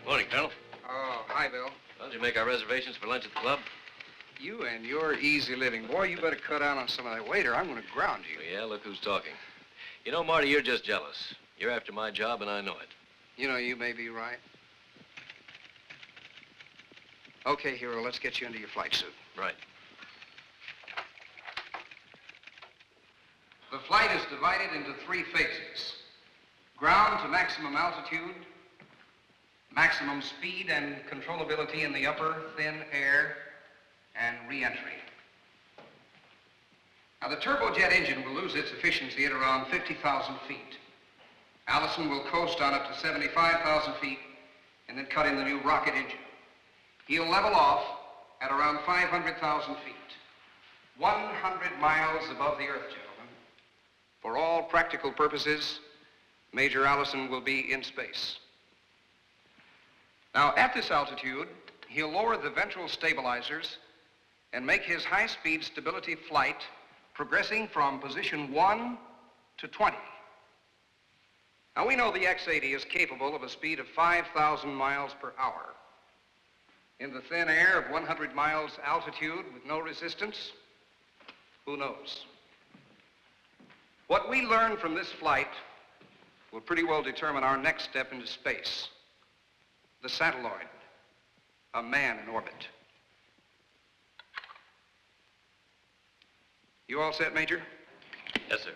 Morning, Colonel. Oh, hi, Bill. Well, did you make our reservations for lunch at the club? You and your easy living. Boy, you better cut down on some of that waiter. I'm going to ground you. Oh, yeah, look who's talking. You know, Marty, you're just jealous. You're after my job, and I know it. You know, you may be right. Okay, Hero, let's get you into your flight suit. Right. The flight is divided into 3 phases. Ground to maximum altitude, maximum speed and controllability in the upper, thin air, and re-entry. Now, the turbojet engine will lose its efficiency at around 50,000 feet. Allison will coast on up to 75,000 feet and then cut in the new rocket engine. He'll level off at around 500,000 feet, 100 miles above the Earth, gentlemen. For all practical purposes, Major Allison will be in space. Now, at this altitude, he'll lower the ventral stabilizers and make his high-speed stability flight progressing from position 1 to 20. Now, we know the X-80 is capable of a speed of 5,000 miles per hour. In the thin air of 100 miles altitude with no resistance, who knows? What we learn from this flight will pretty well determine our next step into space. The satelloid, a man in orbit. You all set, Major? Yes, sir.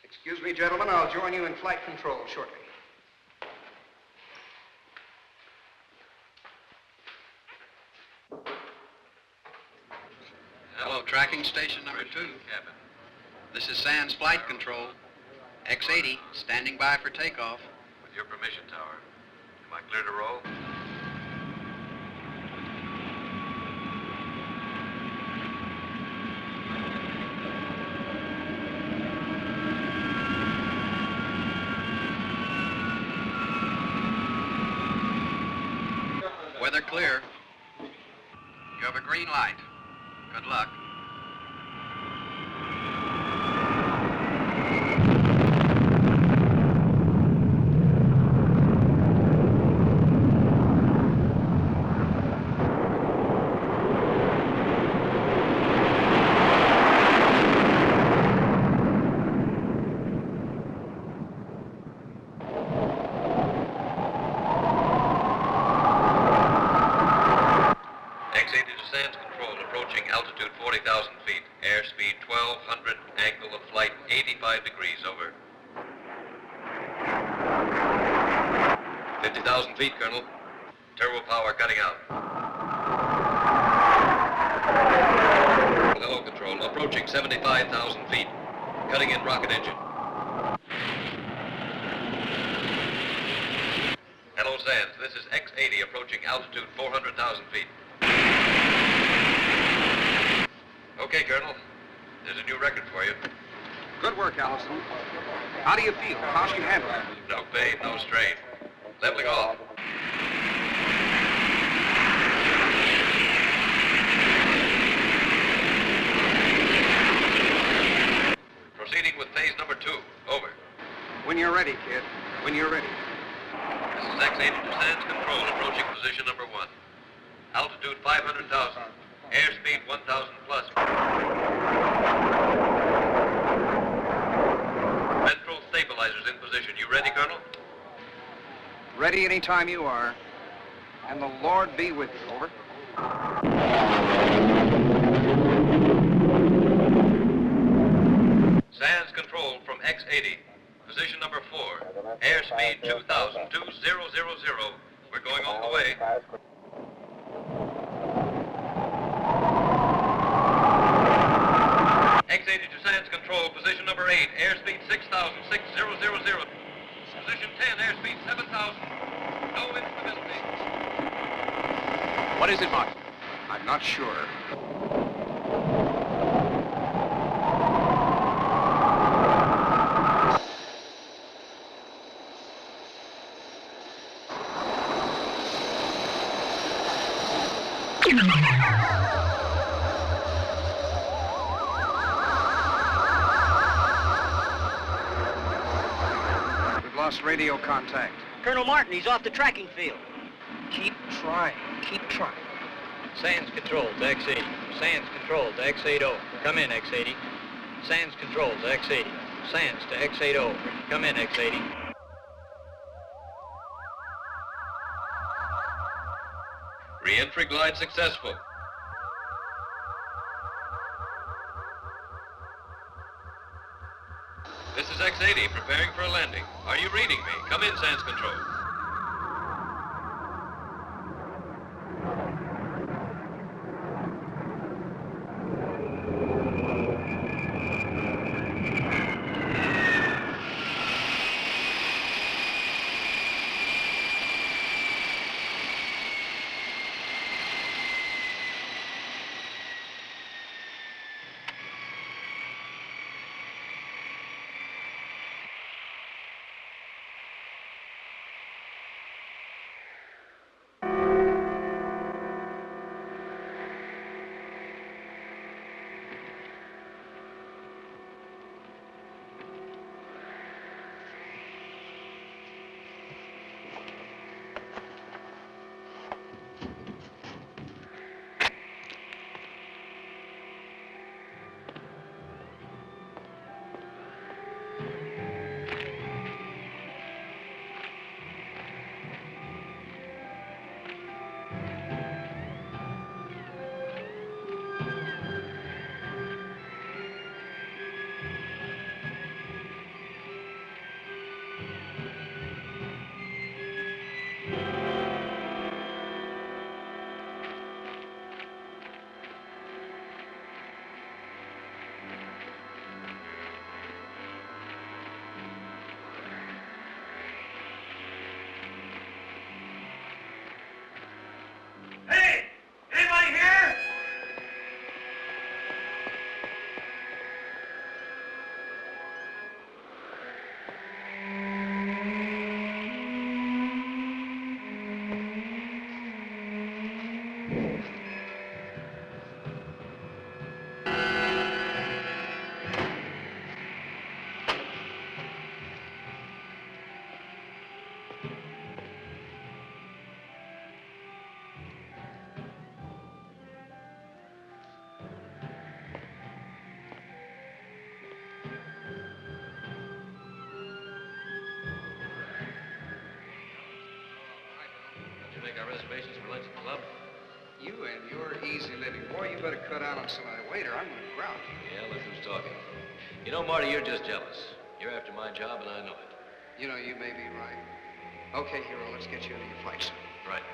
Excuse me, gentlemen, I'll join you in flight control shortly. Hello, tracking station number 2. Cabin. This is Sands Flight Control. X-80, standing by for takeoff. With your permission, Tower. Am I clear to roll? Weather clear. You have a green light. Good luck. Airspeed 1,200, angle of flight 85 degrees over. 50,000 feet, Colonel. Turbo power cutting out. Hello, Control. Approaching 75,000 feet. Cutting in rocket engine. Hello, Sands. This is X-80 approaching altitude 400,000 feet. Okay, Colonel. There's a new record for you. Good work, Allison. How do you feel? How's she handling it? No fade, no strain. Leveling off. Proceeding with phase number 2. Over. When you're ready, kid. When you're ready. This is X-80 to Sands Control, approaching position number 1. Altitude 500,000. Airspeed 1,000 plus. Ventral stabilizers in position. You ready, Colonel? Ready anytime you are. And the Lord be with you. Over. Sands Control from X-80. Position number 4. Airspeed 2,000. 2000. We're going all the way. X-80 to Sands Control, position number 8, airspeed 6,000, 6000. Position 10, airspeed 7,000. No instability. What is it, Mark? I'm not sure. We've lost radio contact. Colonel Martin, he's off the tracking field. Keep trying. Keep trying. Sands Control to X-80. Sands Control to X-80. Come in, X-80. Sands Control to X-80. Sands to X-80. Come in, X-80. Re-entry glide successful. This is X-80, preparing for a landing. Are you reading me? Come in, Sands Control. Make our reservations for lunch at the club? You and your easy living. Boy, you better cut out on some of that waiter. I'm going to ground you. Yeah, look who's talking. You know, Marty, you're just jealous. You're after my job, and I know it. You know, you may be right. Okay, hero, let's get you into your flight suit. Right.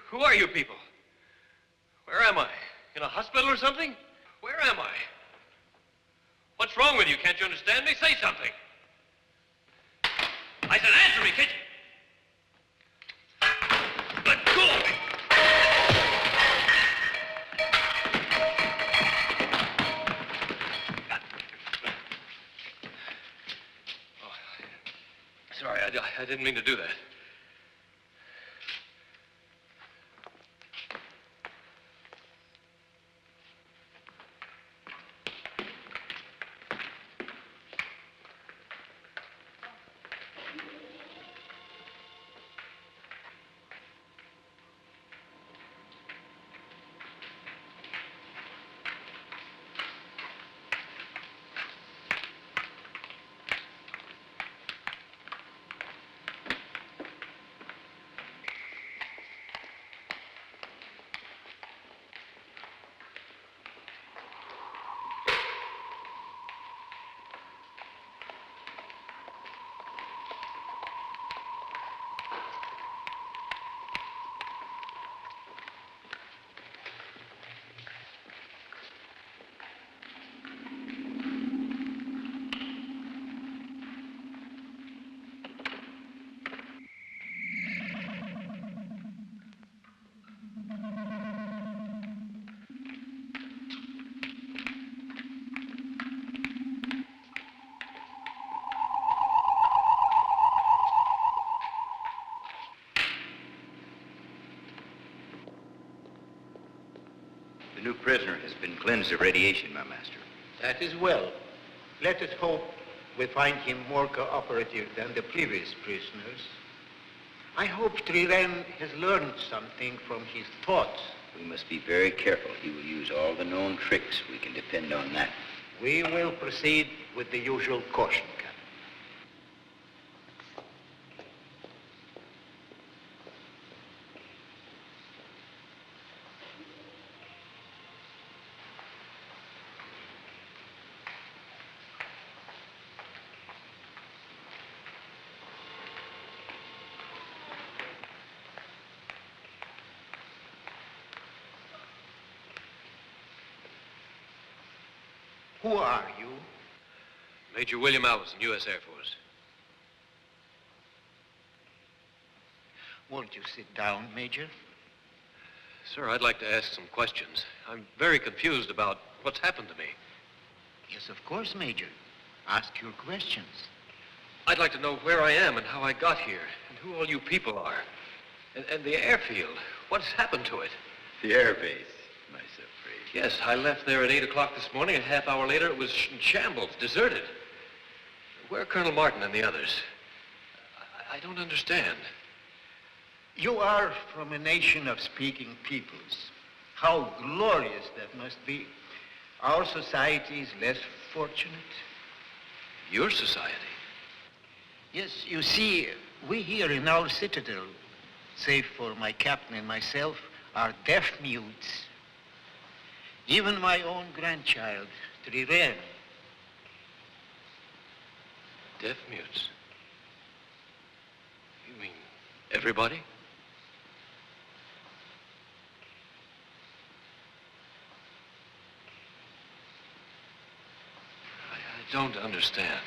Who are you people? Where am I? In a hospital or something? Where am I? What's wrong with you? Can't you understand me? Say something. I said answer me, can't you? Let go of me. Oh, sorry, I didn't mean to do that. The new prisoner has been cleansed of radiation, my master. That is well. Let us hope we find him more cooperative than the previous prisoners. I hope Dreelen has learned something from his thoughts. We must be very careful. He will use all the known tricks. We can depend on that. We will proceed with the usual caution, Captain. Who are you? Major William Allison, U.S. Air Force. Won't you sit down, Major? Sir, I'd like to ask some questions. I'm very confused about what's happened to me. Yes, of course, Major. Ask your questions. I'd like to know where I am and how I got here, and who all you people are. And the airfield, what's happened to it? The airbase, my afraid. Yes, I left there at 8 o'clock this morning. A half hour later, it was in shambles, deserted. Where are Colonel Martin and the others? I don't understand. You are from a nation of speaking peoples. How glorious that must be. Our society is less fortunate. Your society? Yes, you see, we here in our citadel, save for my captain and myself, are deaf mutes. Even my own grandchild, Dreelen. Deaf mutes? You mean everybody? I don't understand.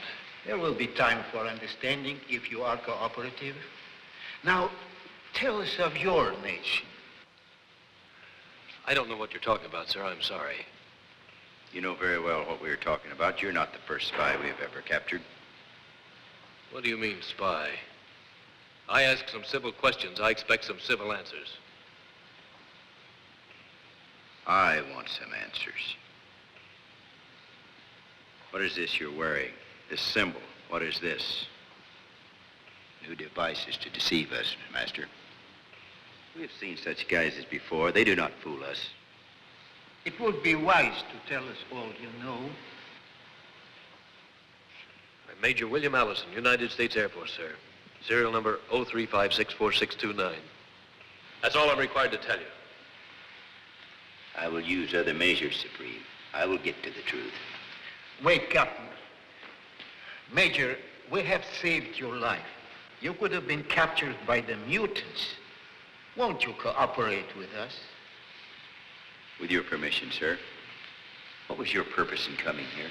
There will be time for understanding if you are cooperative. Now, tell us of your nation. I don't know what you're talking about, sir. I'm sorry. You know very well what we were talking about. You're not the first spy we have ever captured. What do you mean, spy? I ask some civil questions. I expect some civil answers. I want some answers. What is this you're wearing? This symbol, what is this? New devices to deceive us, Master. We have seen such guises before. They do not fool us. It would be wise to tell us all you know. I'm Major William Allison, United States Air Force, sir. Serial number 035644629. That's all I'm required to tell you. I will use other measures, Supreme. I will get to the truth. Wait, Captain. Major, we have saved your life. You could have been captured by the mutants. Won't you cooperate with us? With your permission, sir. What was your purpose in coming here?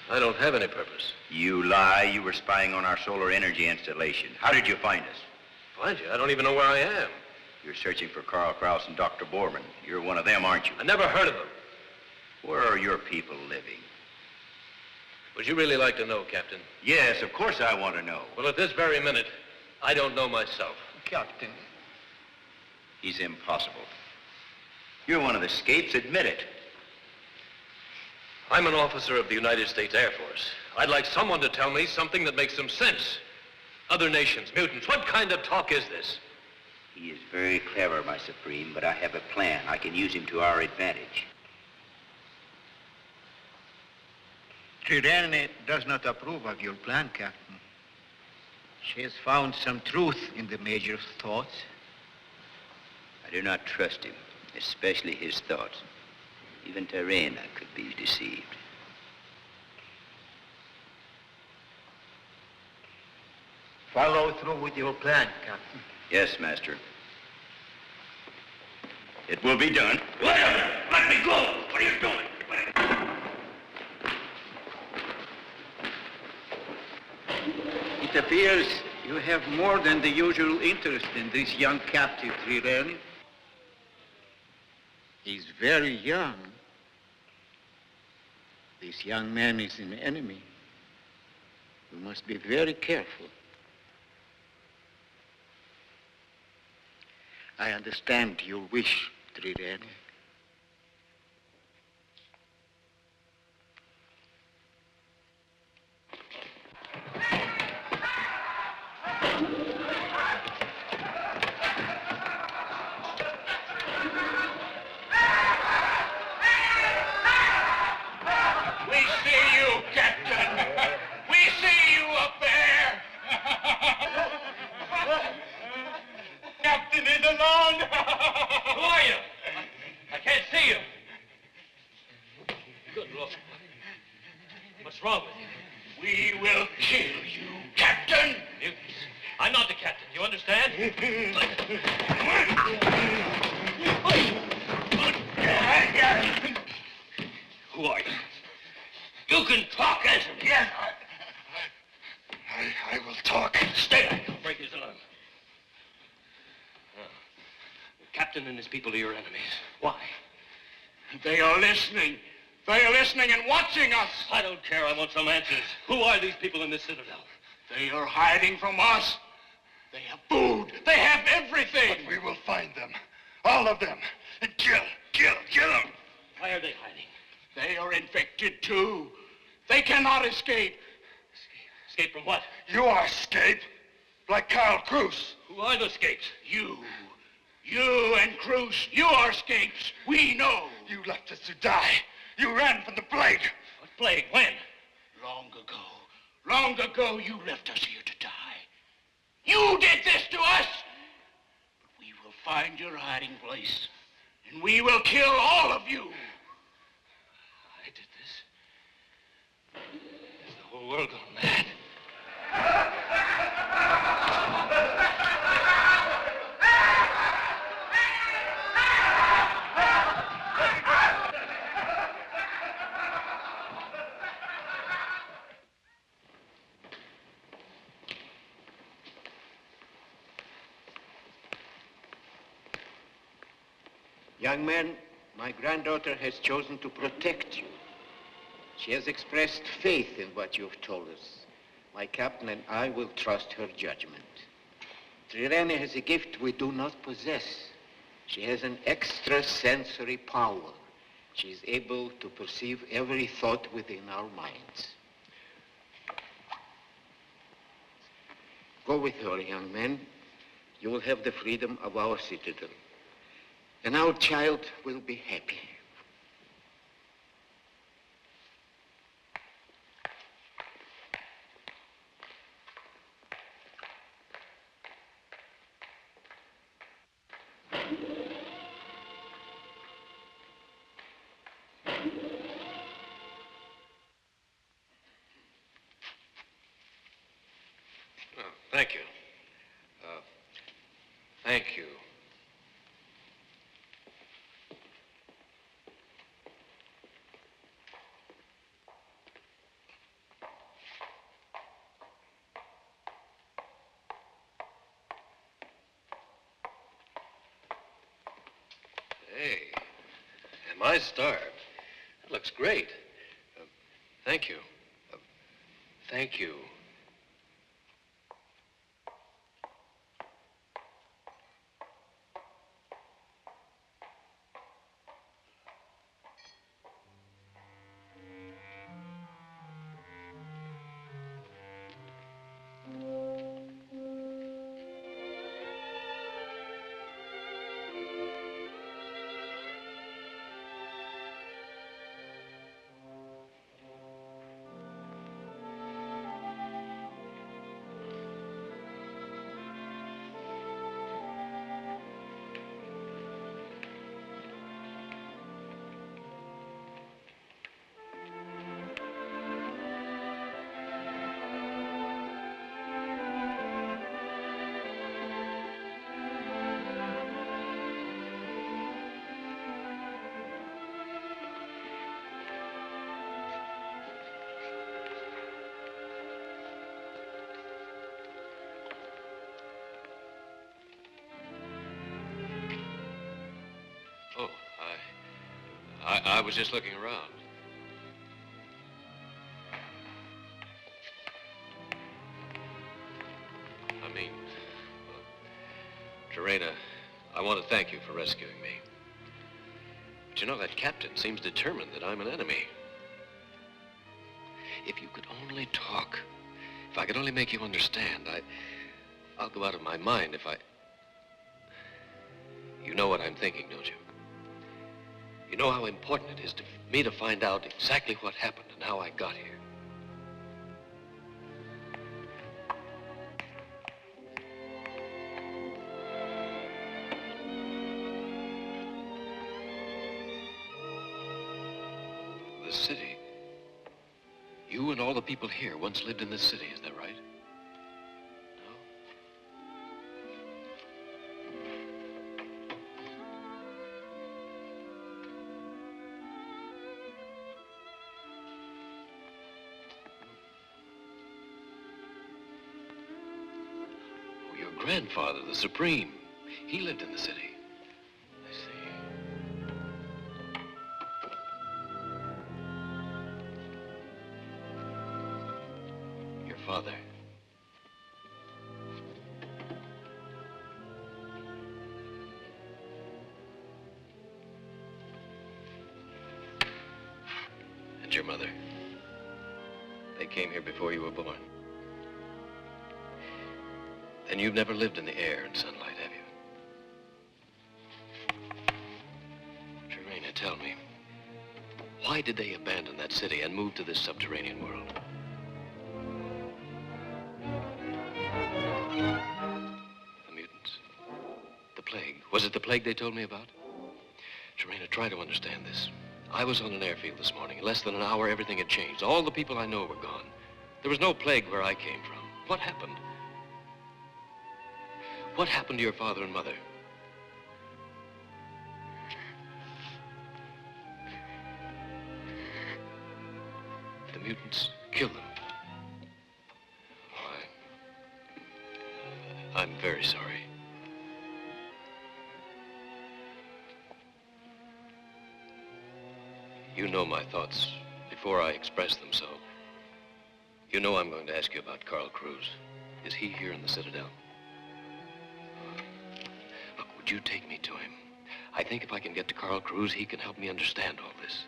I don't have any purpose. You lie. You were spying on our solar energy installation. How did you find us? Find you? I don't even know where I am. You're searching for Carl Kraus and Dr. Borman. You're one of them, aren't you? I never heard of them. Where are your people living? Would you really like to know, Captain? Yes, of course I want to know. Well, at this very minute, I don't know myself. Captain. He's impossible. You're one of the scapes, admit it. I'm an officer of the United States Air Force. I'd like someone to tell me something that makes some sense. Other nations, mutants, what kind of talk is this? He is very clever, my Supreme, but I have a plan. I can use him to our advantage. Dreelen does not approve of your plan, Captain. She has found some truth in the Major's thoughts. I do not trust him, especially his thoughts. Even Arianne could be deceived. Follow through with your plan, Captain. Yes, Master. It will be done. Let me go! What are you doing? It appears you have more than the usual interest in this young captive, Dreelen. He's very young. This young man is an enemy. You must be very careful. I understand your wish, Dreelen. Who are you? I can't see you. Good Lord. What's wrong with you? We will kill you, Captain! Mutants. I'm not the captain, you understand? Who are you? You can talk, answer me. Yes, I will talk. Stay back. Don't break his alarm. The captain and his people are your enemies. Why? They are listening. They are listening and watching us. I don't care. I want some answers. Who are these people in this citadel? They are hiding from us. They have food. They have everything. But we will find them. All of them. And kill them. Why are they hiding? They are infected too. They cannot escape. Escape from what? You are escape. Like Karl Cruz. Who are the scapes? You and Cruz, you are escapes. We know. You left us to die. You ran from the plague. What plague? When? Long ago, you left us here to die. You did this to us. But we will find your hiding place, and we will kill all of you. I did this? Is the whole world gone mad? Young man, my granddaughter has chosen to protect you. She has expressed faith in what you've told us. My captain and I will trust her judgment. Dreelen has a gift we do not possess. She has an extrasensory power. She is able to perceive every thought within our minds. Go with her, young man. You will have the freedom of our citadel. And our child will be happy. Thank you. Thank you. Hey, am I starved? That looks great. Thank you. Thank you. Oh, I was just looking around. I mean, Terena, I want to thank you for rescuing me. But you know, that captain seems determined that I'm an enemy. If you could only talk, if I could only make you understand, I'll go out of my mind if I... You know what I'm thinking, don't you? You know how important it is to me to find out exactly what happened and how I got here. The city. You and all the people here once lived in this city, is that right? No? Oh, your grandfather, the Supreme, he lived in the city. I see. Your father. And your mother. They came here before you were born. And you've never lived in the air and sunlight, have you? Terena, tell me, why did they abandon that city and move to this subterranean world? The mutants. The plague. Was it the plague they told me about? Terena, try to understand this. I was on an airfield this morning. In less than an hour, everything had changed. All the people I know were gone. There was no plague where I came from. What happened? What happened to your father and mother? The mutants killed them. I'm very sorry. You know my thoughts before I express them, so you know I'm going to ask you about Carl Cruz. Is he here in the Citadel? Look, would you take me to him? I think if I can get to Carl Cruz, he can help me understand all this.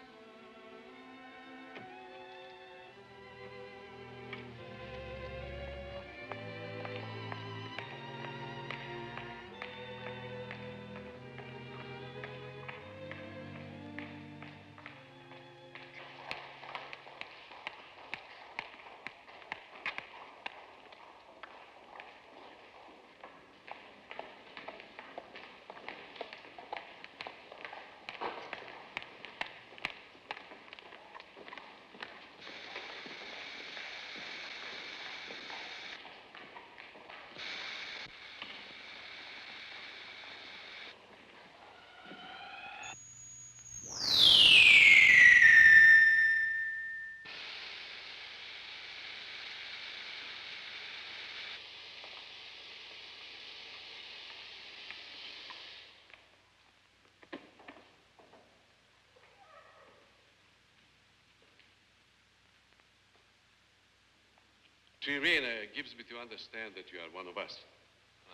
Dreelen gives me to understand that you are one of us.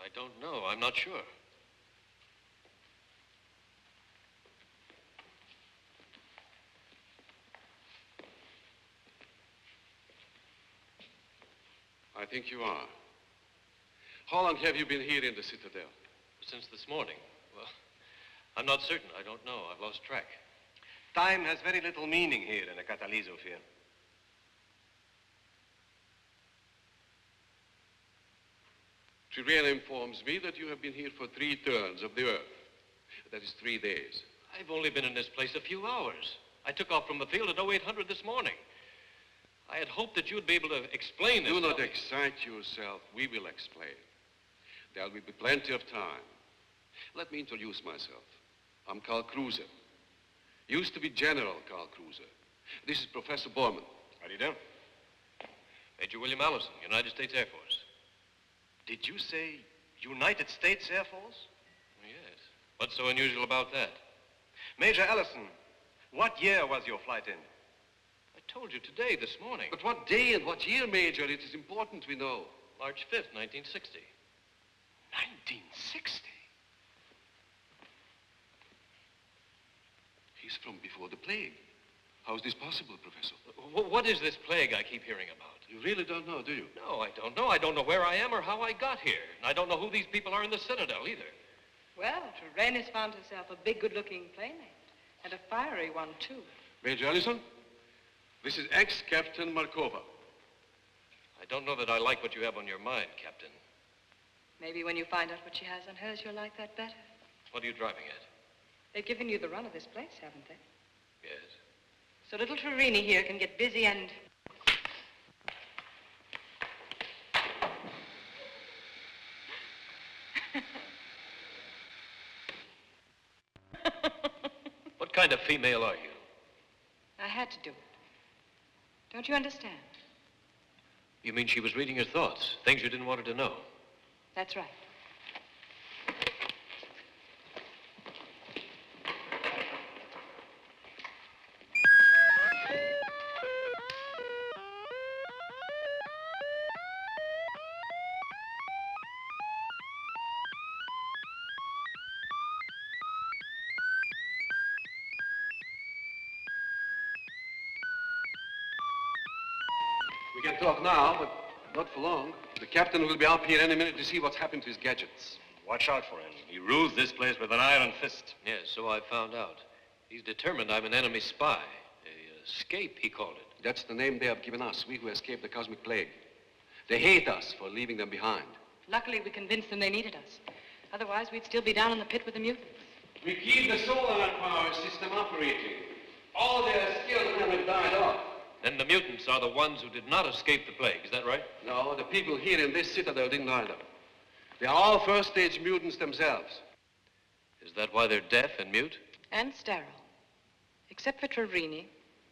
I don't know. I'm not sure. I think you are. How long have you been here in the Citadel? Since this morning. Well, I'm not certain. I don't know. I've lost track. Time has very little meaning here in a catalysosphere. Dreelen informs me that you have been here for 3 turns of the Earth. That is 3 days. I've only been in this place a few hours. I took off from the field at 0800 this morning. I had hoped that you'd be able to explain this. Do not excite yourself. We will explain. There will be plenty of time. Let me introduce myself. I'm Carl Cruiser. Used to be General Carl Cruiser. This is Professor Borman. How do you do? Major William Allison, United States Air Force. Did you say United States Air Force? Yes. What's so unusual about that? Major Allison, what year was your flight in? I told you today, this morning. But what day and what year, Major? It is important we know. March 5th, 1960. 1960? He's from before the plague. How is this possible, Professor? What is this plague I keep hearing about? You really don't know, do you? No, I don't know. I don't know where I am or how I got here. And I don't know who these people are in the Citadel either. Well, Dreelen has found herself a big, good-looking playmate. And a fiery one, too. Major Allison, this is ex-Captain Markova. I don't know that I like what you have on your mind, Captain. Maybe when you find out what she has on hers, you'll like that better. What are you driving at? They've given you the run of this place, haven't they? Yes. So little Dreelen here can get busy and... What kind of female are you? I had to do it. Don't you understand? You mean she was reading your thoughts, things you didn't want her to know? That's right. We can talk now, but not for long. The captain will be up here any minute to see what's happened to his gadgets. Watch out for him. He rules this place with an iron fist. Yes, so I found out. He's determined I'm an enemy spy. Escape, he called it. That's the name they have given us, we who escaped the cosmic plague. They hate us for leaving them behind. Luckily, we convinced them they needed us. Otherwise, we'd still be down in the pit with the mutants. We keep the solar power system operating. All their skilled men have died off. Then the mutants are the ones who did not escape the plague, is that right? No, the people here in this citadel didn't either. They are all first-stage mutants themselves. Is that why they're deaf and mute? And sterile. Except for Dreelen,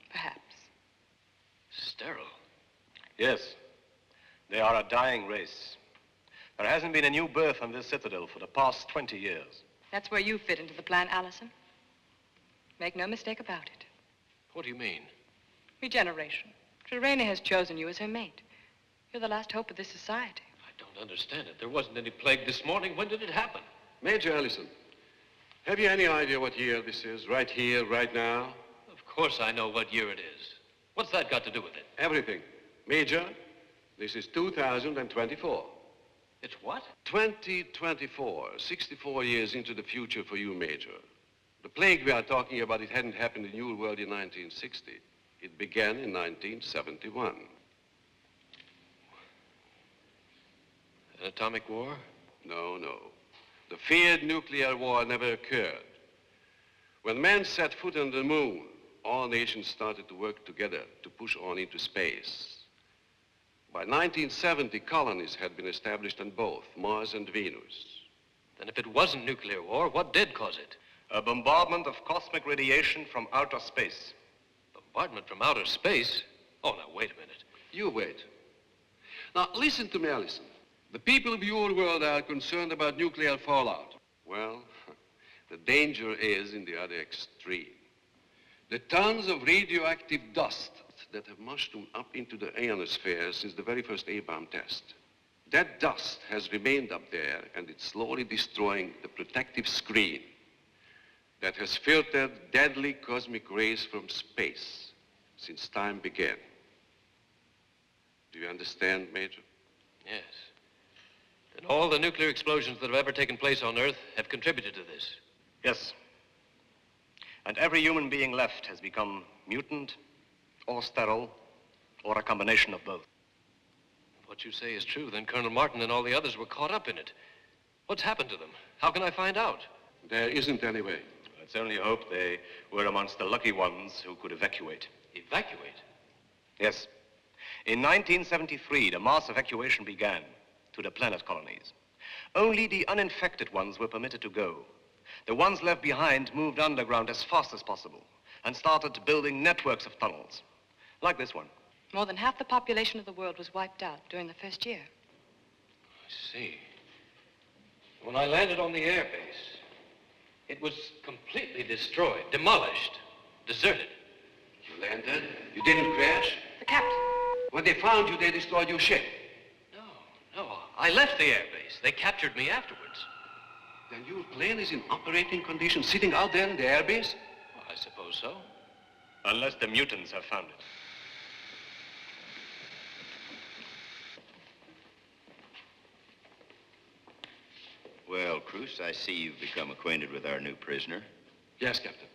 perhaps. Sterile? Yes. They are a dying race. There hasn't been a new birth on this citadel for the past 20 years. That's where you fit into the plan, Allison. Make no mistake about it. What do you mean? Regeneration. Dreelen has chosen you as her mate. You're the last hope of this society. I don't understand it. There wasn't any plague this morning. When did it happen? Major Allison, have you any idea what year this is? Right here, right now? Of course I know what year it is. What's that got to do with it? Everything. Major, this is 2024. It's what? 2024, 64 years into the future for you, Major. The plague we are talking about, it hadn't happened in your world in 1960. It began in 1971. An atomic war? No, no. The feared nuclear war never occurred. When man set foot on the moon, all nations started to work together to push on into space. By 1970, colonies had been established on both Mars and Venus. Then if it wasn't nuclear war, what did cause it? A bombardment of cosmic radiation from outer space. Bombardment from outer space? Oh, now, wait a minute. You wait. Now, listen to me, Allison. The people of your world are concerned about nuclear fallout. Well, the danger is in the other extreme. The tons of radioactive dust that have mushroomed up into the ionosphere since the very first A-bomb test. That dust has remained up there, and it's slowly destroying the protective screen that has filtered deadly cosmic rays from space since time began. Do you understand, Major? Yes. And all the nuclear explosions that have ever taken place on Earth have contributed to this. Yes. And every human being left has become mutant, or sterile, or a combination of both. If what you say is true, then Colonel Martin and all the others were caught up in it. What's happened to them? How can I find out? There isn't any way. Let's only hope they were amongst the lucky ones who could evacuate. Evacuate? Yes. In 1973, the mass evacuation began to the planet colonies. Only the uninfected ones were permitted to go. The ones left behind moved underground as fast as possible and started building networks of tunnels, like this one. More than half the population of the world was wiped out during the first year. I see. When I landed on the airbase, it was completely destroyed, demolished, deserted. You landed? You didn't crash? The captain. When they found you, they destroyed your ship. No, I left the airbase. They captured me afterwards. Then your plane is in operating condition, sitting out there in the airbase? Well, I suppose so. Unless the mutants have found it. Well, Cruz, I see you've become acquainted with our new prisoner. Yes, Captain.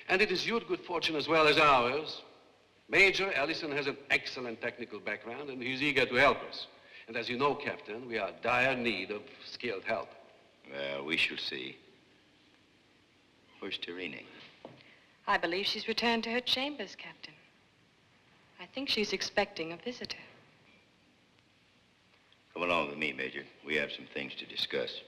And it is your good fortune as well as ours. Major Ellison has an excellent technical background, and he's eager to help us. And as you know, Captain, we are in dire need of skilled help. Well, we shall see. Where's Darlene? I believe she's returned to her chambers, Captain. I think she's expecting a visitor. Come along with me, Major. We have some things to discuss.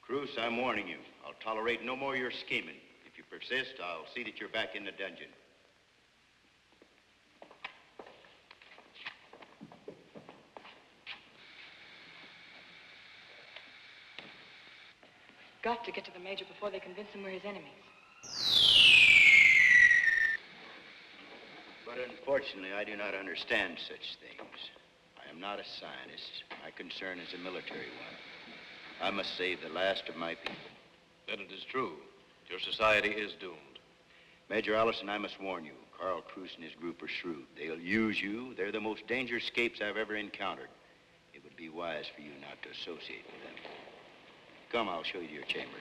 Cruz, I'm warning you. I'll tolerate no more of your scheming. If you persist, I'll see that you're back in the dungeon. Got to get to the Major before they convince him we're his enemies. But unfortunately, I do not understand such things. I am not a scientist. My concern is a military one. I must save the last of my people. Then it is true. Your society is doomed. Major Allison, I must warn you. Carl Cruz and his group are shrewd. They'll use you. They're the most dangerous scapes I've ever encountered. It would be wise for you not to associate with them. Come, I'll show you to your chamber.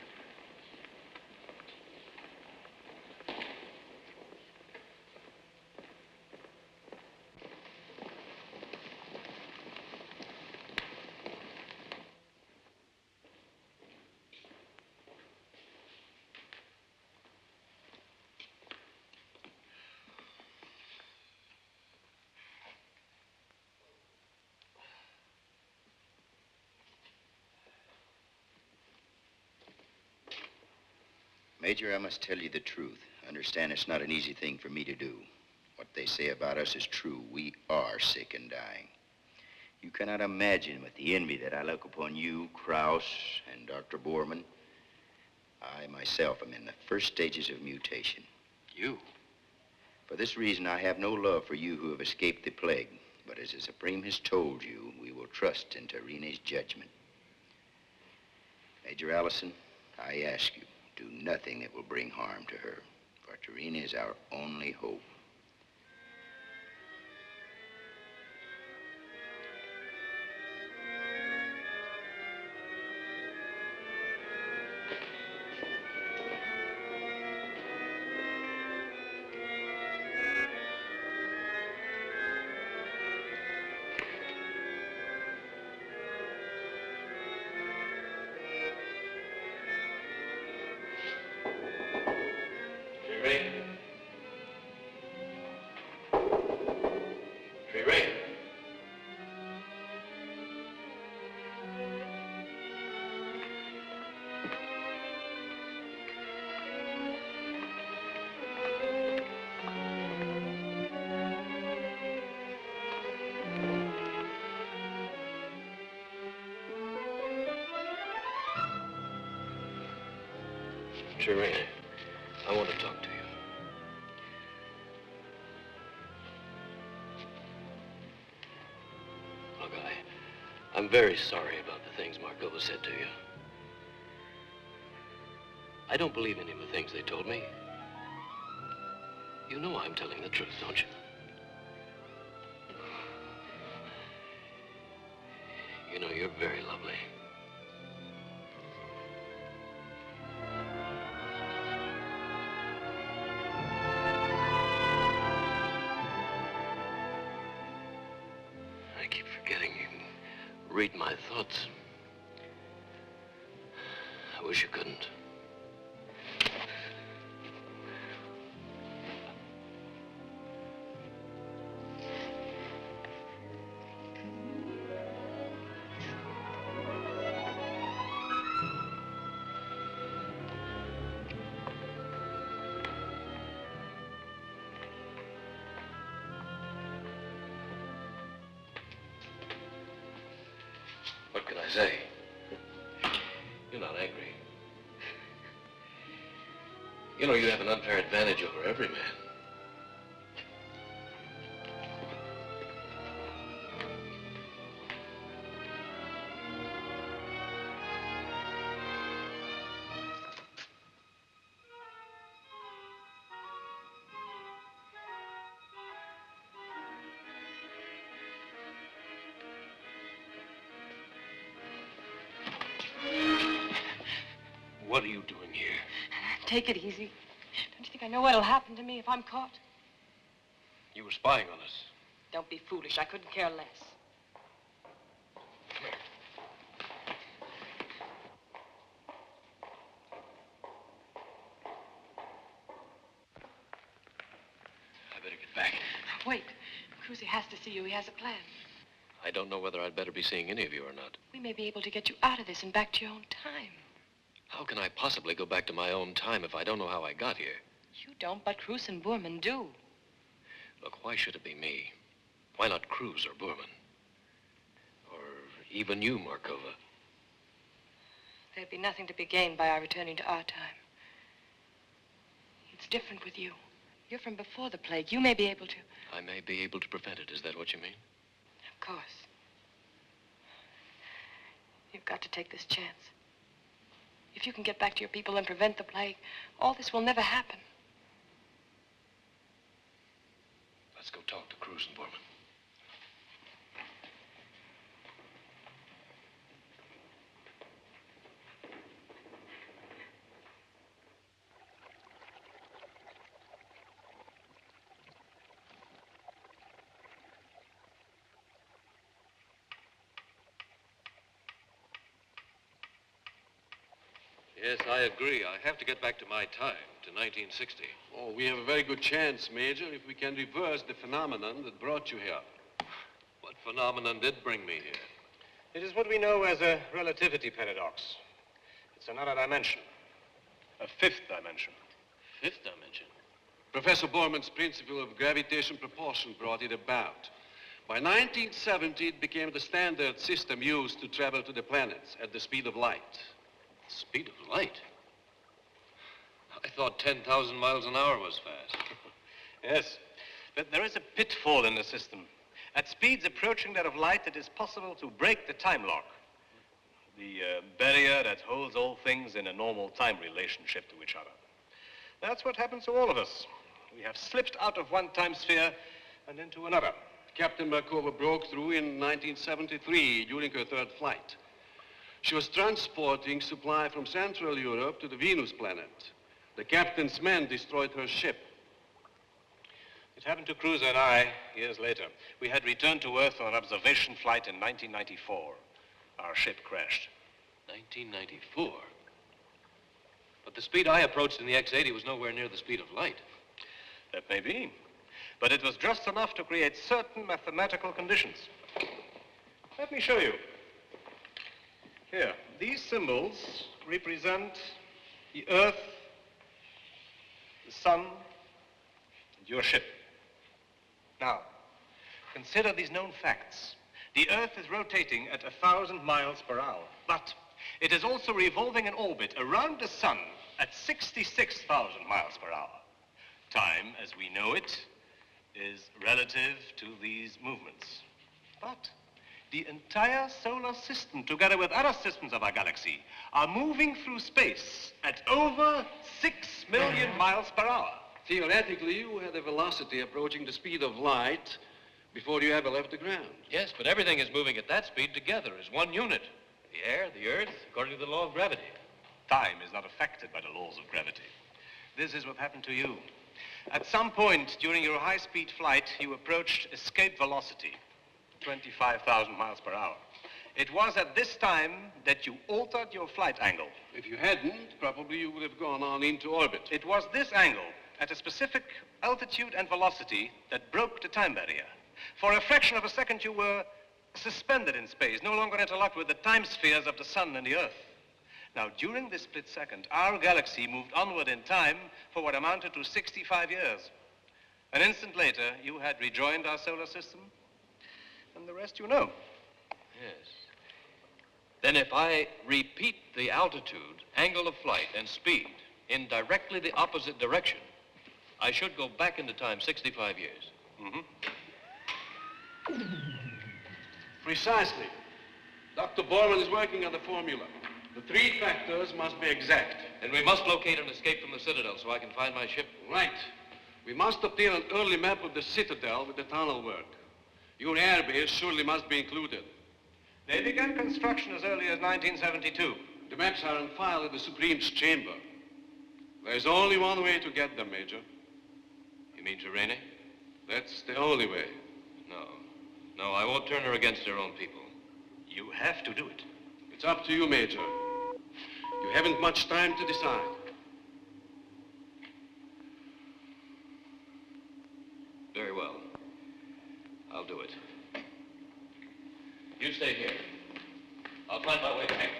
Major, I must tell you the truth. Understand it's not an easy thing for me to do. What they say about us is true. We are sick and dying. You cannot imagine with the envy that I look upon you, Krauss, and Dr. Borman. I myself am in the first stages of mutation. You? For this reason, I have no love for you who have escaped the plague. But as the Supreme has told you, we will trust in Tarena's judgment. Major Allison, I ask you, do nothing that will bring harm to her, for Tarena is our only hope. Shireen, I want to talk to you. Look, I'm very sorry about the things Markova said to you. I don't believe any of the things they told me. You know I'm telling the truth, don't you? You know, you're very lovely. I keep forgetting you can read my thoughts. I wish you couldn't. What can I say? You're not angry. You know you have an unfair advantage over every man. What are you doing here? Take it easy. Don't you think I know what'll happen to me if I'm caught? You were spying on us. Don't be foolish. I couldn't care less. I better get back. Wait. Cruzy has to see you. He has a plan. I don't know whether I'd better be seeing any of you or not. We may be able to get you out of this and back to your own time. How can I possibly go back to my own time if I don't know how I got here? You don't, but Cruz and Boorman do. Look, why should it be me? Why not Cruz or Boorman? Or even you, Markova? There'd be nothing to be gained by our returning to our time. It's different with you. You're from before the plague. You may be able to... I may be able to prevent it. Is that what you mean? Of course. You've got to take this chance. If you can get back to your people and prevent the plague, all this will never happen. Let's go talk to Cruz and Boorman. Yes, I agree. I have to get back to my time, to 1960. Oh, we have a very good chance, Major, if we can reverse the phenomenon that brought you here. What phenomenon did bring me here? It is what we know as a relativity paradox. It's another dimension. A fifth dimension. Fifth dimension? Professor Boorman's principle of gravitation propulsion brought it about. By 1970, it became the standard system used to travel to the planets at the speed of light. Speed of light? I thought 10,000 miles an hour was fast. Yes, but there is a pitfall in the system. At speeds approaching that of light, it is possible to break the time lock. The barrier that holds all things in a normal time relationship to each other. That's what happens to all of us. We have slipped out of one time sphere and into another. Captain Markova broke through in 1973 during her third flight. She was transporting supply from Central Europe to the Venus planet. The captain's men destroyed her ship. It happened to Cruz and I years later. We had returned to Earth on an observation flight in 1994. Our ship crashed. 1994? But the speed I approached in the X-80 was nowhere near the speed of light. That may be. But it was just enough to create certain mathematical conditions. Let me show you. Here, these symbols represent the Earth, the Sun, and your ship. Now, consider these known facts. The Earth is rotating at 1,000 miles per hour, but It is also revolving in orbit around the sun at 66,000 miles per hour. Time, as we know it, is relative to these movements. But the entire solar system, together with other systems of our galaxy, are moving through space at over 6 million miles per hour. Theoretically, you had a velocity approaching the speed of light before you ever left the ground. Yes, but everything is moving at that speed together as one unit. The air, the earth, according to the law of gravity. Time is not affected by the laws of gravity. This is what happened to you. At some point during your high-speed flight, you approached escape velocity, 25,000 miles per hour. It was at this time that you altered your flight angle. If you hadn't, probably you would have gone on into orbit. It was this angle at a specific altitude and velocity that broke the time barrier. For a fraction of a second, you were suspended in space, no longer interlocked with the time spheres of the sun and the earth. Now, during this split second, our galaxy moved onward in time for what amounted to 65 years. An instant later, you had rejoined our solar system, and the rest you know. Yes. Then if I repeat the altitude, angle of flight, and speed in directly the opposite direction, I should go back into time 65 years. Precisely. Dr. Borman is working on the formula. The 3 factors must be exact. And we must locate an escape from the Citadel so I can find my ship. Right. We must obtain an early map of the Citadel with the tunnel work. Your airbase surely must be included. They began construction as early as 1972. The maps are on file at the Supreme's chamber. There's only one way to get them, Major. You mean Terene? That's the only way. No, I won't turn her against her own people. You have to do it. It's up to you, Major. You haven't much time to decide. Very well. I'll do it. You stay here. I'll find my way back.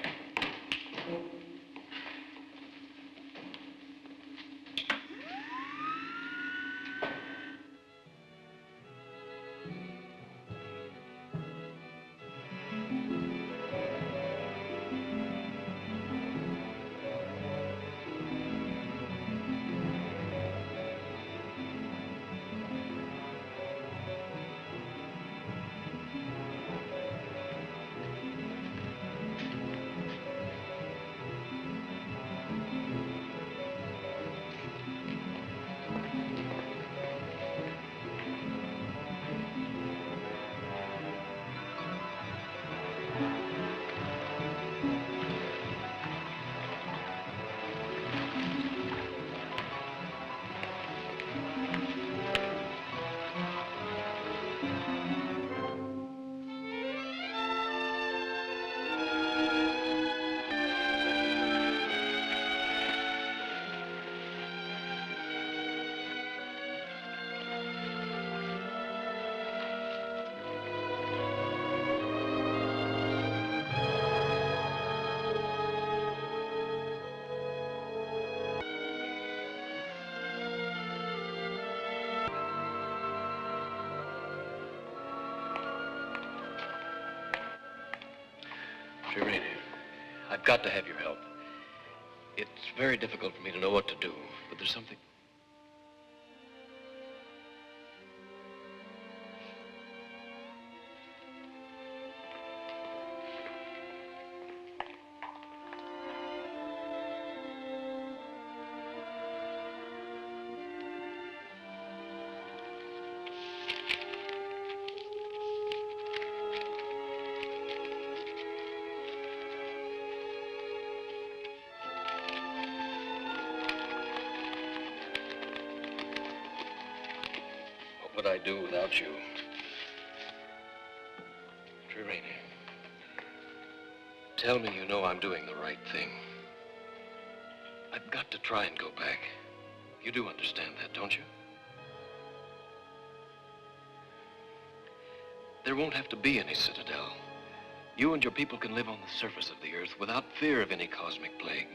Terene, I've got to have your help. It's very difficult for me to know what to do, but there's something... What would I do without you? Terene, tell me you know I'm doing the right thing. I've got to try and go back. You do understand that, don't you? There won't have to be any Citadel. You and your people can live on the surface of the Earth without fear of any cosmic plague.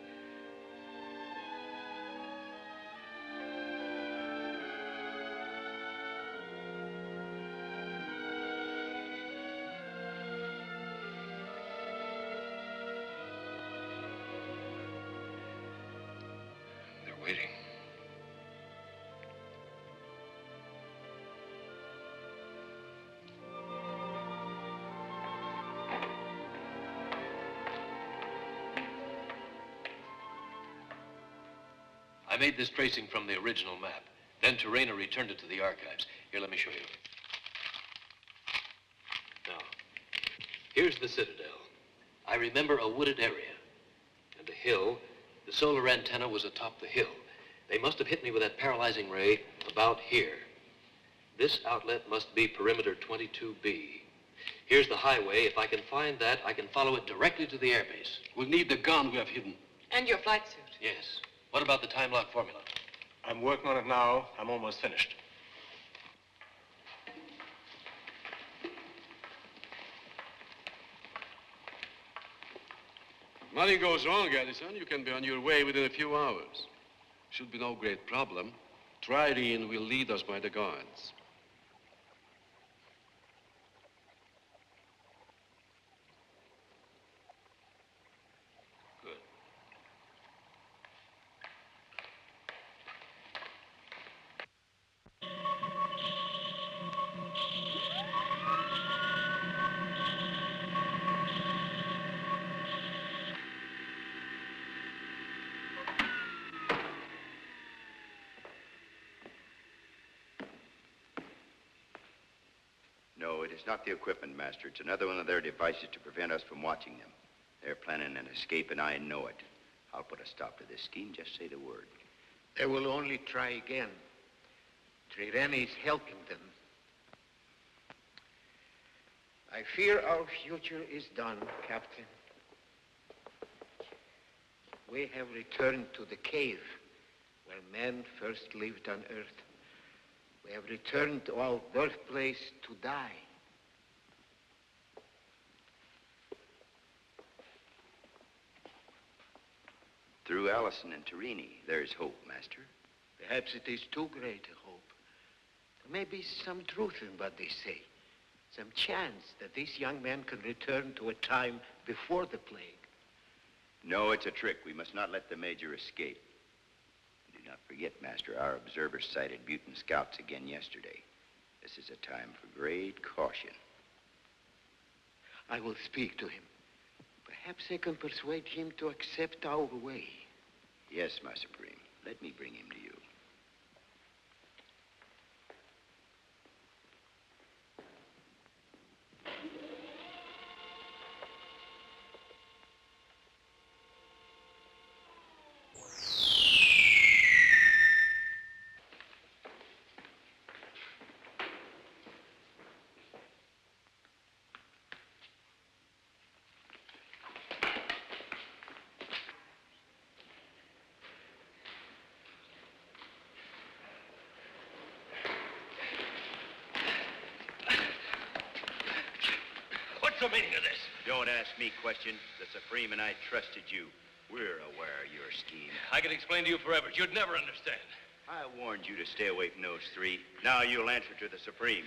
I made this tracing from the original map. Then Terena returned it to the archives. Here, let me show you. Now, here's the citadel. I remember a wooded area and a hill. The solar antenna was atop the hill. They must have hit me with that paralyzing ray about here. This outlet must be perimeter 22B. Here's the highway. If I can find that, I can follow it directly to the airbase. We'll need the gun we have hidden. And your flight suit. Yes. What about the time lock formula? I'm working on it now. I'm almost finished. Nothing goes wrong, Addison. You can be on your way within a few hours. Should be no great problem. Dreelen will lead us by the guards. Good. No, it is not the equipment, Master. It's another one of their devices to prevent us from watching them. They're planning an escape, and I know it. I'll put a stop to this scheme. Just say the word. They will only try again. Dreelen is helping them. I fear our future is done, Captain. We have returned to the cave where men first lived on Earth. We have returned to our birthplace to die. Through Allison and Terena, there is hope, Master. Perhaps it is too great a hope. There may be some truth in what they say. Some chance that these young men can return to a time before the plague. No, it's a trick. We must not let the Major escape. Do not forget, Master, our observers sighted mutant scouts again yesterday. This is a time for great caution. I will speak to him. Perhaps I can persuade him to accept our way. Yes, my Supreme. Let me bring him to you. What's the meaning of this? Don't ask me questions. The Supreme and I trusted you. We're aware of your scheme. I could explain to you forever. You'd never understand. I warned you to stay away from those three. Now you'll answer to the Supreme.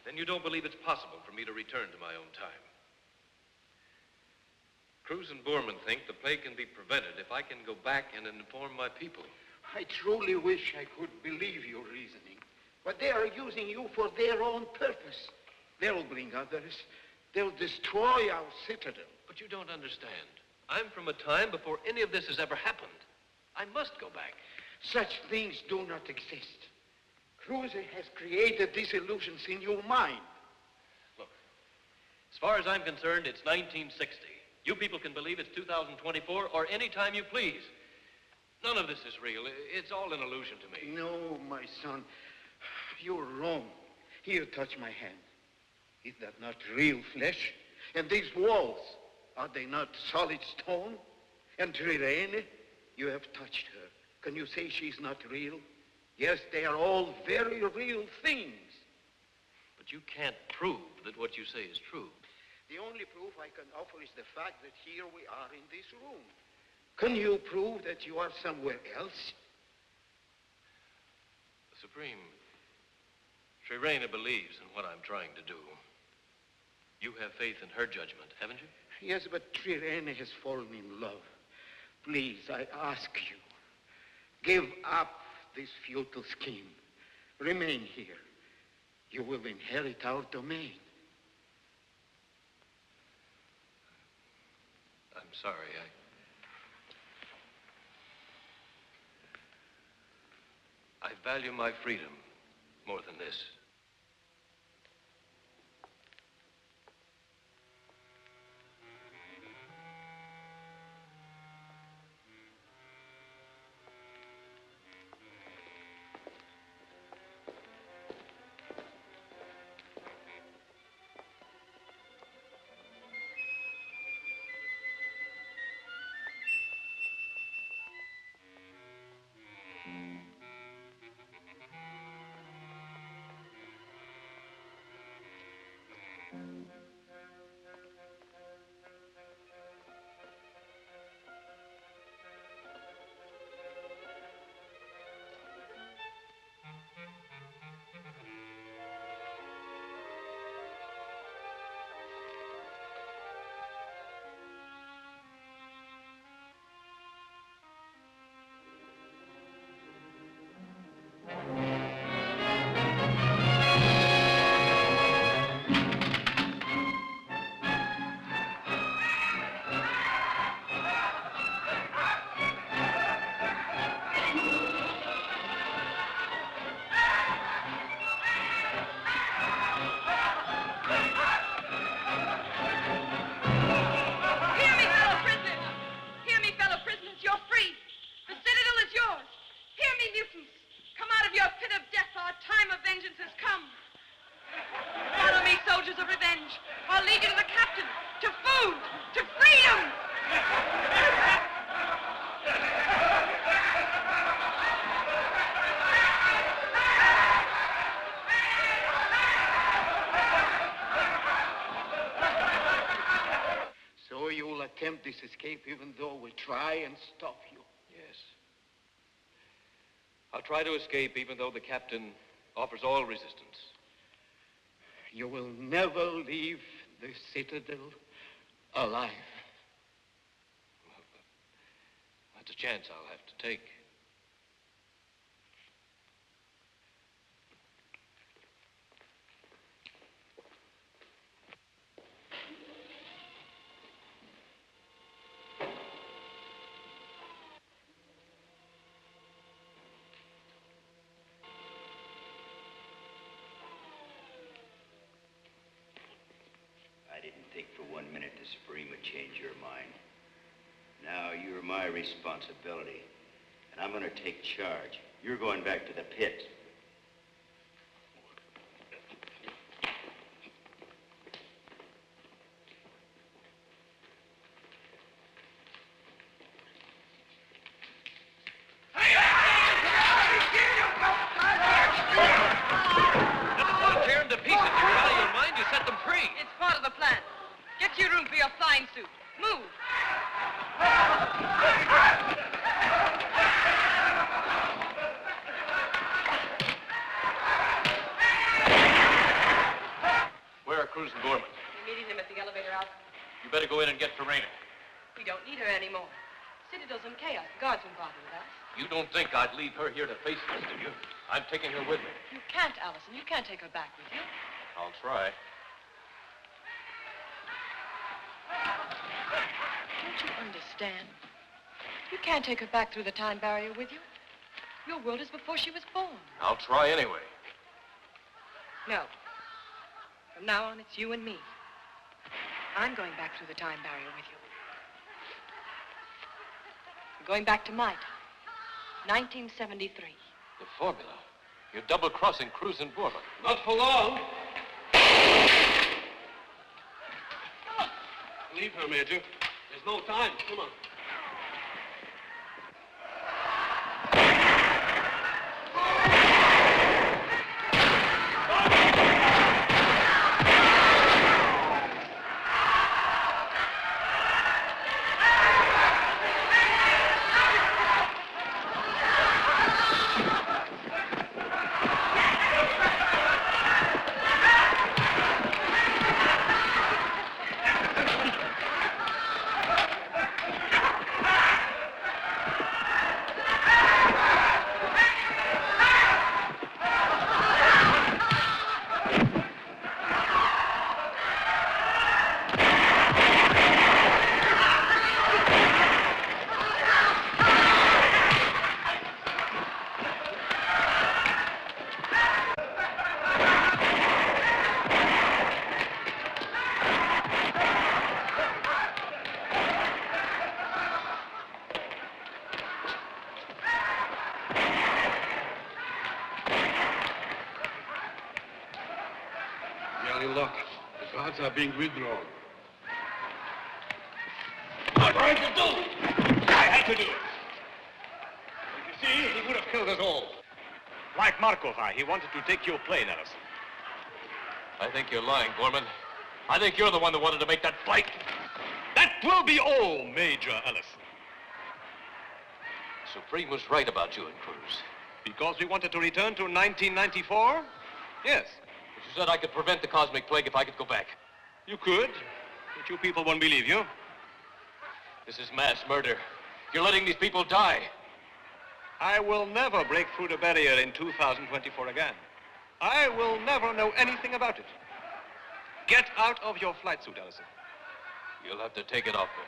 Then you don't believe it's possible for me to return to my own time? Cruz and Borman think the plague can be prevented if I can go back and inform my people. I truly wish I could believe your reasoning. But they are using you for their own purpose. They'll bring others. They'll destroy our citadel. But you don't understand. I'm from a time before any of this has ever happened. I must go back. Such things do not exist. Cruz has created these illusions in your mind. Look, as far as I'm concerned, it's 1960. You people can believe it's 2024 or any time you please. None of this is real. It's all an illusion to me. No, my son. You're wrong. Here, touch my hand. Is that not real flesh? And these walls, are they not solid stone? And Dreelen, you have touched her. Can you say she's not real? Yes, they are all very real things. But you can't prove that what you say is true. The only proof I can offer is the fact that here we are in this room. Can you prove that you are somewhere else? Supreme, Dreelen believes in what I'm trying to do. You have faith in her judgment, haven't you? Yes, but Dreelen has fallen in love. Please, I ask you, give up this futile scheme. Remain here. You will inherit our domain. I'm sorry. I value my freedom more than this. Attempt this escape even though we'll try and stop you. Yes. I'll try to escape even though the captain offers all resistance. You will never leave the Citadel alive. Well, that's a chance I'll have to take. I didn't think for 1 minute the Supreme would change your mind. Now you're my responsibility, and I'm going to take charge. You're going back to the pit. Tear them to pieces. You're out of your mind. You set them free. It's part of the plan. Get to your room for your flying suit. Move. Where are Cruz and Gorman? We're meeting them at the elevator out. You better go in and get Terena. We don't need her anymore. Citadel's in chaos. The guards won't bother with us. You don't think I'd leave her here to face this, do you? I'm taking her with me. You can't, Allison. You can't take her back with you. I'll try. Don't you understand? You can't take her back through the time barrier with you. Your world is before she was born. I'll try anyway. No. From now on, it's you and me. I'm going back through the time barrier with you. We're going back to Might. 1973. The formula. You're double-crossing Cruz and Gorman. Not for long. Leave her, Major. There's no time. Come on. are in luck. The guards are being withdrawn. What are you to do? I had to do it. You see, he would have killed us all. Like Markova, he wanted to take your plane, Ellison. I think you're lying, Gorman. I think you're the one that wanted to make that flight. That will be all, Major Ellison. Supreme was right about you and Cruz. Because we wanted to return to 1994? Yes. But you said I could prevent the cosmic plague if I could go back. You could, but you people won't believe you. This is mass murder. You're letting these people die. I will never break through the barrier in 2024 again. I will never know anything about it. Get out of your flight suit, Ellison. You'll have to take it off me.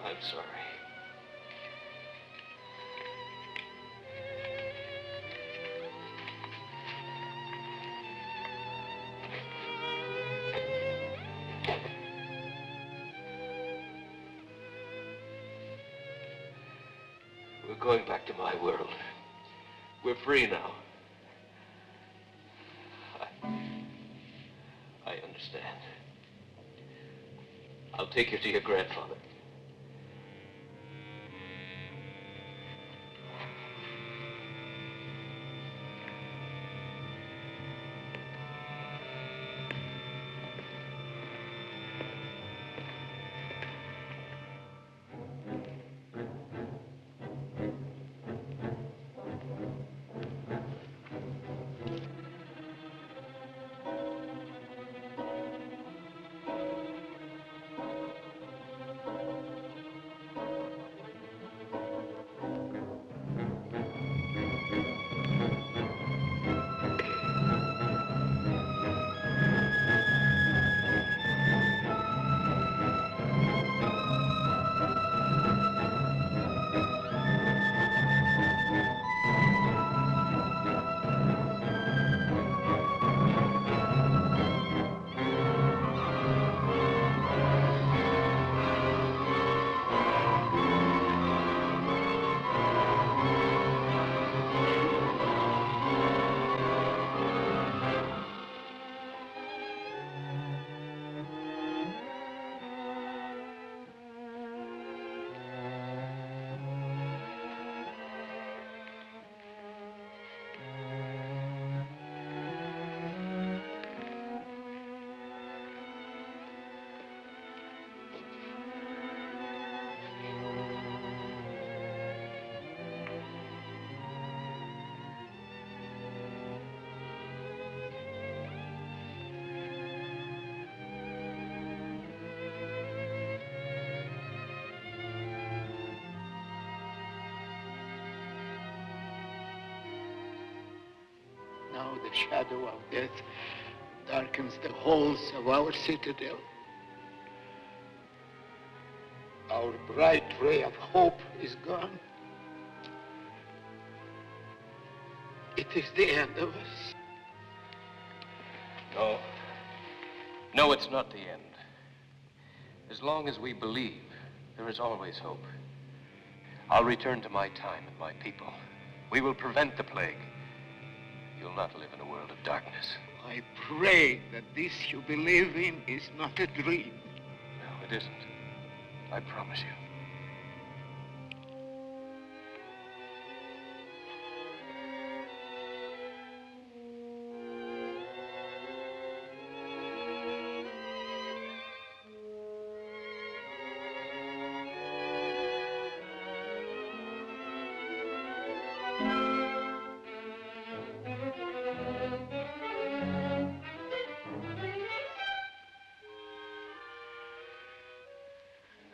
I'm sorry. We're going back to my world. We're free now. I understand. I'll take you to your grandfather. Now the shadow of death darkens the halls of our citadel. Our bright ray of hope is gone. It is the end of us. No. No, it's not the end. As long as we believe, there is always hope. I'll return to my time and my people. We will prevent the plague. You'll not live in a world of darkness. I pray that this you believe in is not a dream. No, it isn't. I promise you.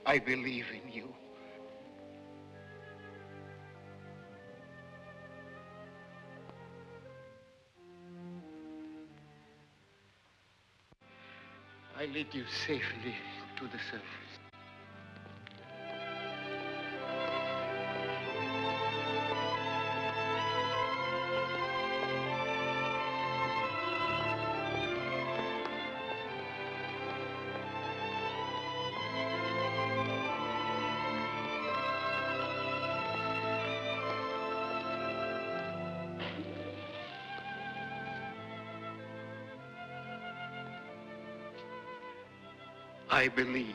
I believe in you. I lead you safely to the surface. I believe.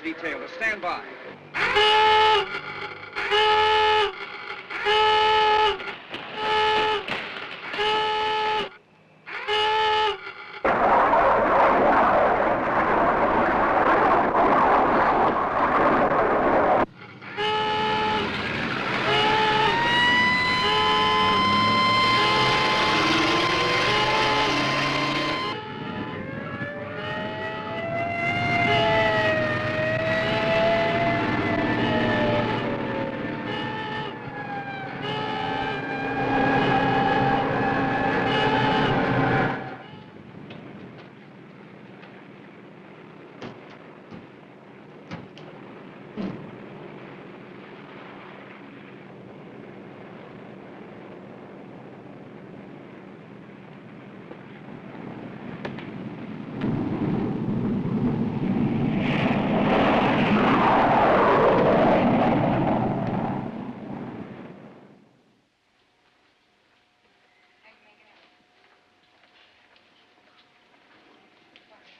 Detail to stand by.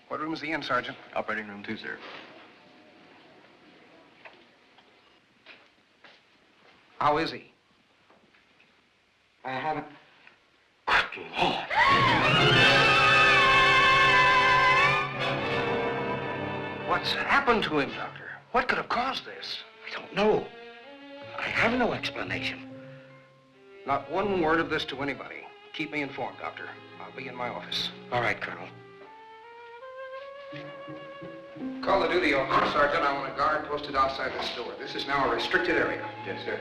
What room is he in, Sergeant? Operating room 2, sir. How is he? I haven't. Good Lord. What's happened to him, Doctor? What could have caused this? I don't know. I have no explanation. Not one word of this to anybody. Keep me informed, Doctor. I'll be in my office. All right, Colonel. Call the duty officer, Sergeant. I want a guard posted outside this door. This is now a restricted area. Yes, sir.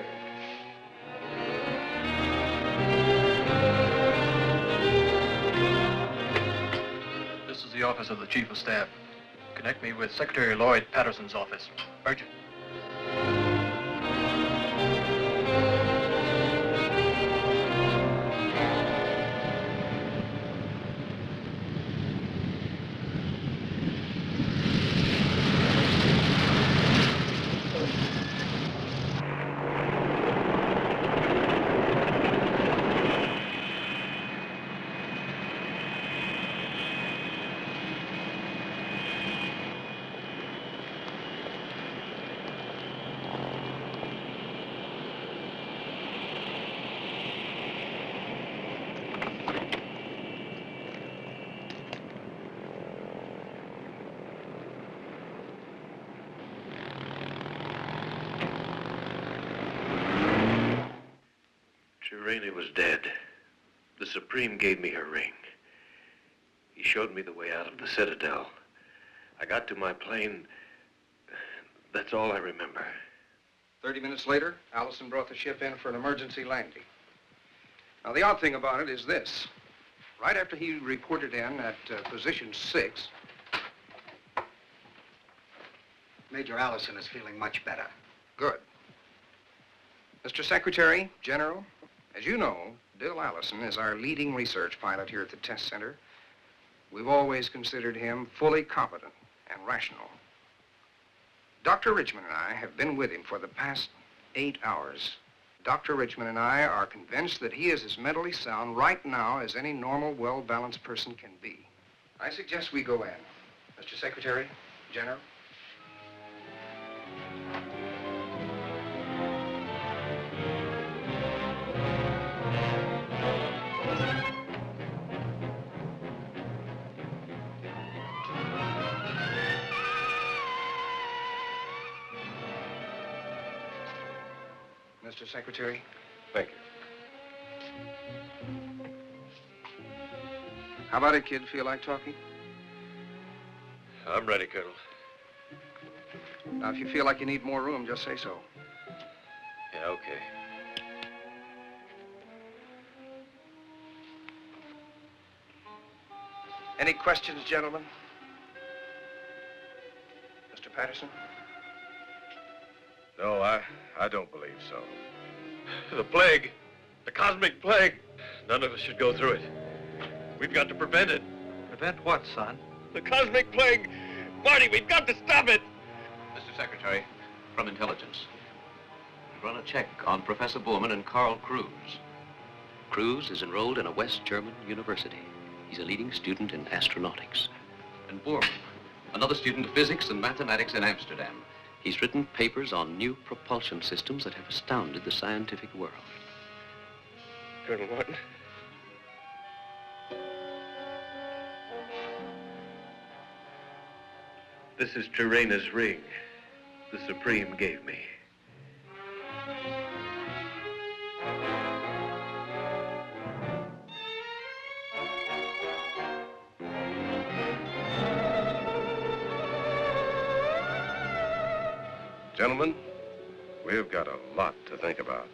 This is the office of the Chief of Staff. Connect me with Secretary Lloyd Patterson's office. Urgent. Terena was dead, the Supreme gave me her ring. He showed me the way out of the Citadel. I got to my plane. That's all I remember. 30 minutes later, Allison brought the ship in for an emergency landing. Now, the odd thing about it is this. Right after he reported in at position 6... Major Allison is feeling much better. Good. Mr. Secretary, General, as you know, Bill Allison is our leading research pilot here at the test center. We've always considered him fully competent and rational. Dr. Richmond and I have been with him for the past 8 hours. Dr. Richmond and I are convinced that he is as mentally sound right now as any normal, well-balanced person can be. I suggest we go in. Mr. Secretary, General. Mr. Secretary. Thank you. How about it, kid? Feel like talking? I'm ready, Colonel. Now, if you feel like you need more room, just say so. Yeah, okay. Any questions, gentlemen? Mr. Patterson? No, I don't believe so. The plague, the cosmic plague, none of us should go through it. We've got to prevent it. Prevent what, son? The cosmic plague! Marty, we've got to stop it! Mr. Secretary, from intelligence. We've run a check on Professor Borman and Carl Cruz. Cruz is enrolled in a West German university. He's a leading student in astronautics. And Borman, another student of physics and mathematics in Amsterdam. He's written papers on new propulsion systems that have astounded the scientific world. Colonel Martin? This is Terena's ring. The Supreme gave me. Gentlemen, we've got a lot to think about.